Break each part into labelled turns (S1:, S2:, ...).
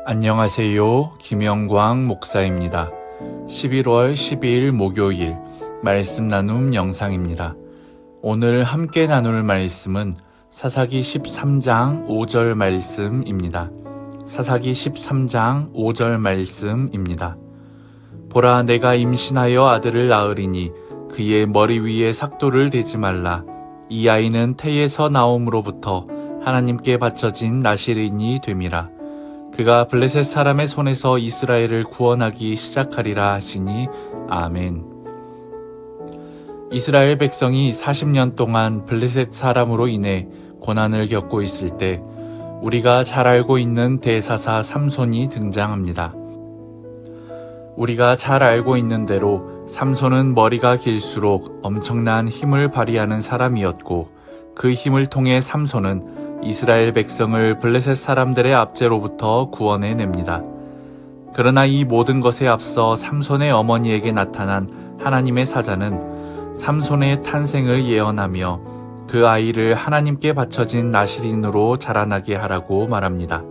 S1: 안녕하세요. 김영광 목사입니다. 11월 12일 목요일 말씀 나눔 영상입니다. 오늘 함께 나눌 말씀은 사사기 13장 5절 말씀입니다. 사사기 13장 5절 말씀입니다. 보라, 내가 임신하여 아들을 낳으리니 그의 머리 위에 삭도를 대지 말라. 이 아이는 태에서 나옴으로부터 하나님께 바쳐진 나실인이 됨이라. 그가 블레셋 사람의 손에서 이스라엘을 구원하기 시작하리라 하시니 아멘. 이스라엘 백성이 40년 동안 블레셋 사람으로 인해 고난을 겪고 있을 때 우리가 잘 알고 있는 대사사 삼손이 등장합니다. 우리가 잘 알고 있는 대로 삼손은 머리가 길수록 엄청난 힘을 발휘하는 사람이었고, 그 힘을 통해 삼손은 이스라엘 백성을 블레셋 사람들의 압제로부터 구원해냅니다. 그러나 이 모든 것에 앞서 삼손의 어머니에게 나타난 하나님의 사자는 삼손의 탄생을 예언하며 그 아이를 하나님께 바쳐진 나실인으로 자라나게 하라고 말합니다.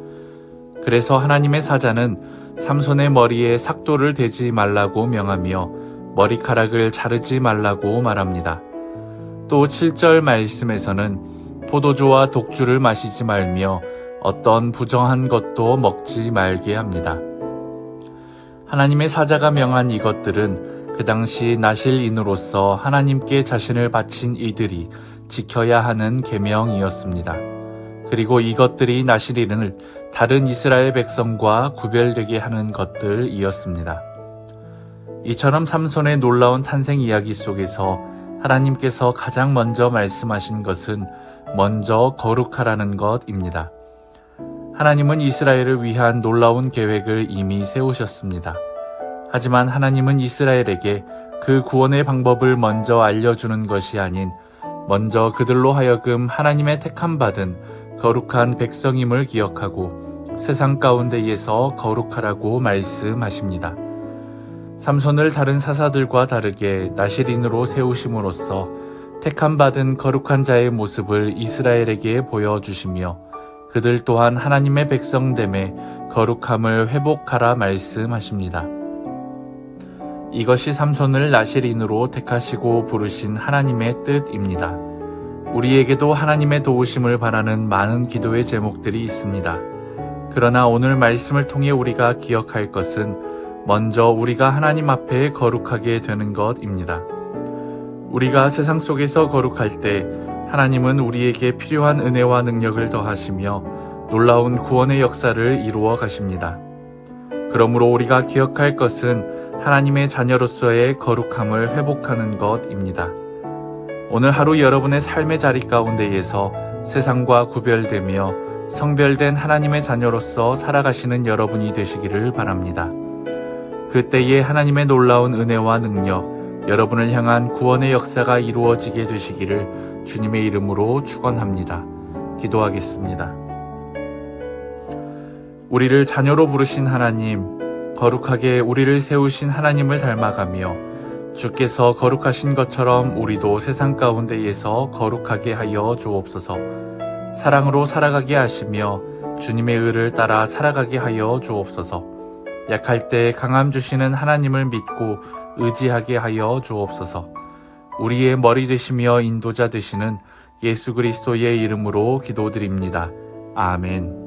S1: 그래서 하나님의 사자는 삼손의 머리에 삭도를 대지 말라고 명하며 머리카락을 자르지 말라고 말합니다. 또 7절 말씀에서는 포도주와 독주를 마시지 말며 어떤 부정한 것도 먹지 말게 합니다. 하나님의 사자가 명한 이것들은 그 당시 나실인으로서 하나님께 자신을 바친 이들이 지켜야 하는 계명이었습니다. 그리고 이것들이 나실인을 다른 이스라엘 백성과 구별되게 하는 것들이었습니다. 이처럼 삼손의 놀라운 탄생 이야기 속에서 하나님께서 가장 먼저 말씀하신 것은 먼저 거룩하라는 것입니다. 하나님은 이스라엘을 위한 놀라운 계획을 이미 세우셨습니다. 하지만 하나님은 이스라엘에게 그 구원의 방법을 먼저 알려주는 것이 아닌 먼저 그들로 하여금 하나님의 택함받은 거룩한 백성임을 기억하고 세상 가운데에서 거룩하라고 말씀하십니다. 삼손을 다른 사사들과 다르게 나실인으로 세우심으로써 택함받은 거룩한 자의 모습을 이스라엘에게 보여주시며 그들 또한 하나님의 백성됨에 거룩함을 회복하라 말씀하십니다. 이것이 삼손을 나실인으로 택하시고 부르신 하나님의 뜻입니다. 우리에게도 하나님의 도우심을 바라는 많은 기도의 제목들이 있습니다. 그러나 오늘 말씀을 통해 우리가 기억할 것은 먼저 우리가 하나님 앞에 거룩하게 되는 것입니다. 우리가 세상 속에서 거룩할 때 하나님은 우리에게 필요한 은혜와 능력을 더하시며 놀라운 구원의 역사를 이루어 가십니다. 그러므로 우리가 기억할 것은 하나님의 자녀로서의 거룩함을 회복하는 것입니다. 오늘 하루 여러분의 삶의 자리 가운데에서 세상과 구별되며 성별된 하나님의 자녀로서 살아가시는 여러분이 되시기를 바랍니다. 그때에 하나님의 놀라운 은혜와 능력, 여러분을 향한 구원의 역사가 이루어지게 되시기를 주님의 이름으로 축원합니다. 기도하겠습니다. 우리를 자녀로 부르신 하나님, 거룩하게 우리를 세우신 하나님을 닮아가며 주께서 거룩하신 것처럼 우리도 세상 가운데에서 거룩하게 하여 주옵소서. 사랑으로 살아가게 하시며 주님의 의를 따라 살아가게 하여 주옵소서. 약할 때 강함 주시는 하나님을 믿고 의지하게 하여 주옵소서. 우리의 머리 되시며 인도자 되시는 예수 그리스도의 이름으로 기도드립니다. 아멘.